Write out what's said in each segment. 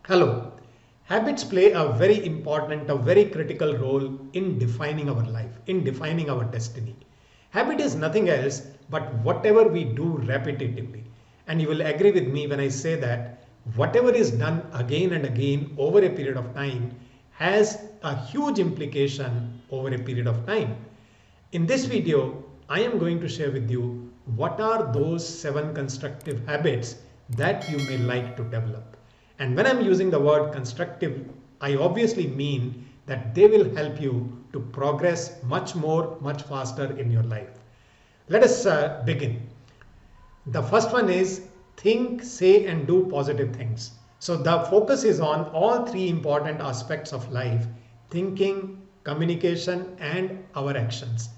Hello. Habits play a very important, a very critical role in defining our life, in defining our destiny. Habit is nothing else but whatever we do repetitively. And you will agree with me when I say that whatever is done again and again over a period of time has a huge implication over a period of time. In this video, I am going to share with you what are those 7 constructive habits that you may like to develop. And when I'm using the word constructive, I obviously mean that they will help you to progress much more, much faster in your life. Let us begin. The first one is think, say, and do positive things. So the focus is on all 3 important aspects of life: thinking, communication, and our actions.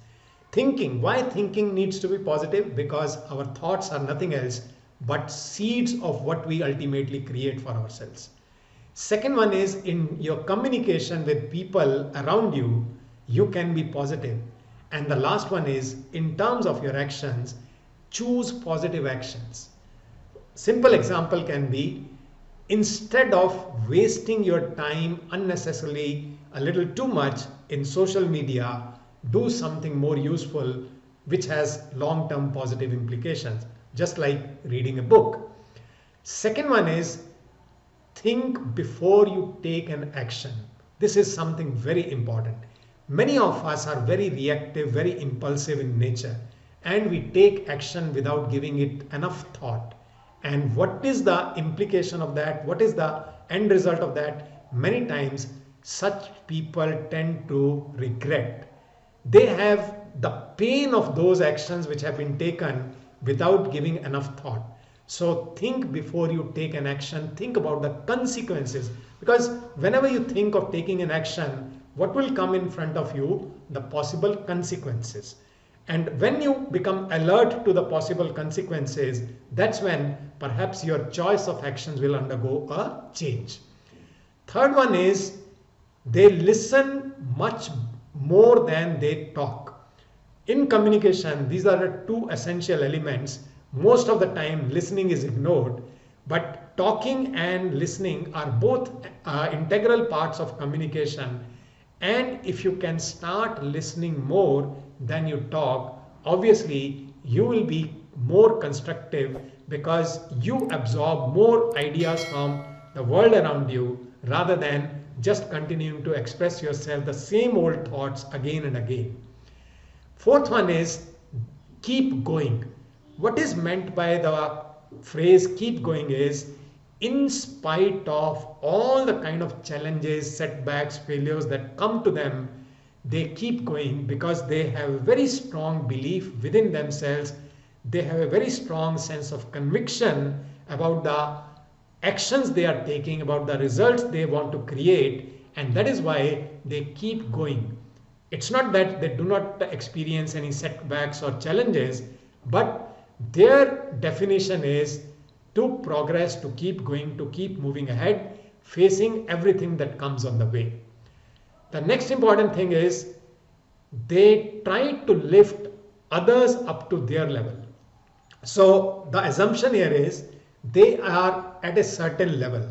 Thinking. Why thinking needs to be positive? Because our thoughts are nothing else but seeds of what we ultimately create for ourselves. Second one is in your communication with people around you, you can be positive. And the last one is in terms of your actions, choose positive actions. Simple example can be, instead of wasting your time unnecessarily a little too much in social media, do something more useful which has long-term positive implications, just like reading a book. Second one is think before you take an action. This is something very important. Many of us are very reactive, very impulsive in nature, and we take action without giving it enough thought. And what is the implication of that? What is the end result of that? Many times such people tend to regret. They have the pain of those actions which have been taken without giving enough thought. So think before you take an action, think about the consequences, because whenever you think of taking an action, what will come in front of you? The possible consequences. And when you become alert to the possible consequences, that's when perhaps your choice of actions will undergo a change. Third one is they listen much more than they talk. In communication, these are the 2 essential elements. Most of the time listening is ignored, but talking and listening are both integral parts of communication. And if you can start listening more than you talk, obviously you will be more constructive because you absorb more ideas from the world around you rather than just continuing to express yourself the same old thoughts again and again. Fourth one is keep going. What is meant by the phrase keep going is, in spite of all the kind of challenges, setbacks, failures that come to them, they keep going because they have a very strong belief within themselves. They have a very strong sense of conviction about the actions they are taking, about the results they want to create, and that is why they keep going. It's not that they do not experience any setbacks or challenges, but their definition is to progress, to keep going, to keep moving ahead, facing everything that comes on the way. The next important thing is they try to lift others up to their level. So the assumption here is they are at a certain level.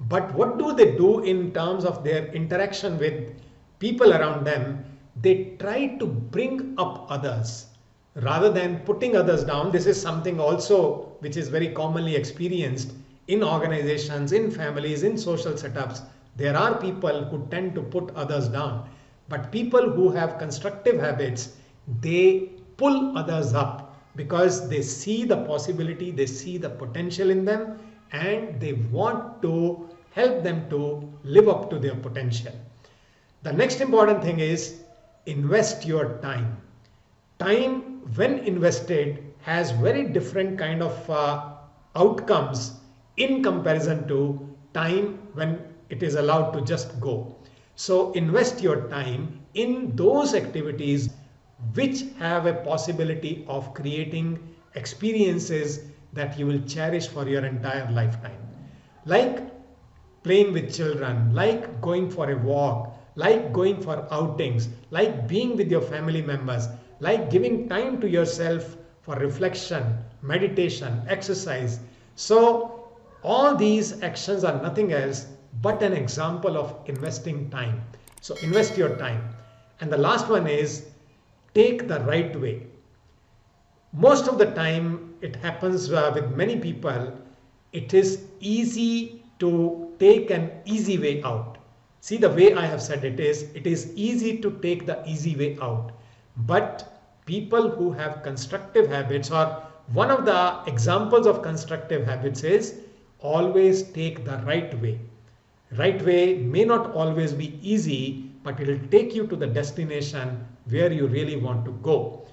But what do they do in terms of their interaction with people around them? They try to bring up others rather than putting others down. This is something also which is very commonly experienced in organizations, in families, in social setups. There are people who tend to put others down, but people who have constructive habits, they pull others up because they see the possibility, they see the potential in them, and they want to help them to live up to their potential. The next important thing is invest your time. Time, when invested, has very different kind of outcomes in comparison to time when it is allowed to just go. So invest your time in those activities which have a possibility of creating experiences that you will cherish for your entire lifetime. Like playing with children, like going for a walk, like going for outings, like being with your family members, like giving time to yourself for reflection, meditation, exercise. So All these actions are nothing else but an example of investing time. So invest your time. And the last one is take the right way. Most of the time it happens with many people, it is easy to take an easy way out. See, the way I have said it is easy to take the easy way out. But people who have constructive habits, or one of the examples of constructive habits is always take the right way. Right way may not always be easy, but it will take you to the destination where you really want to go,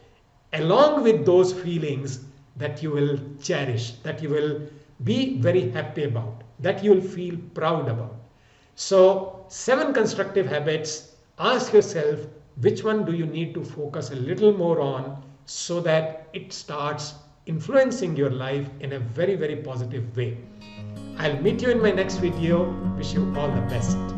along with those feelings that you will cherish, that you will be very happy about, that you will feel proud about. So 7 constructive habits. Ask yourself, which one do you need to focus a little more on so that it starts influencing your life in a very, very positive way. I'll meet you in my next video. Wish you all the best.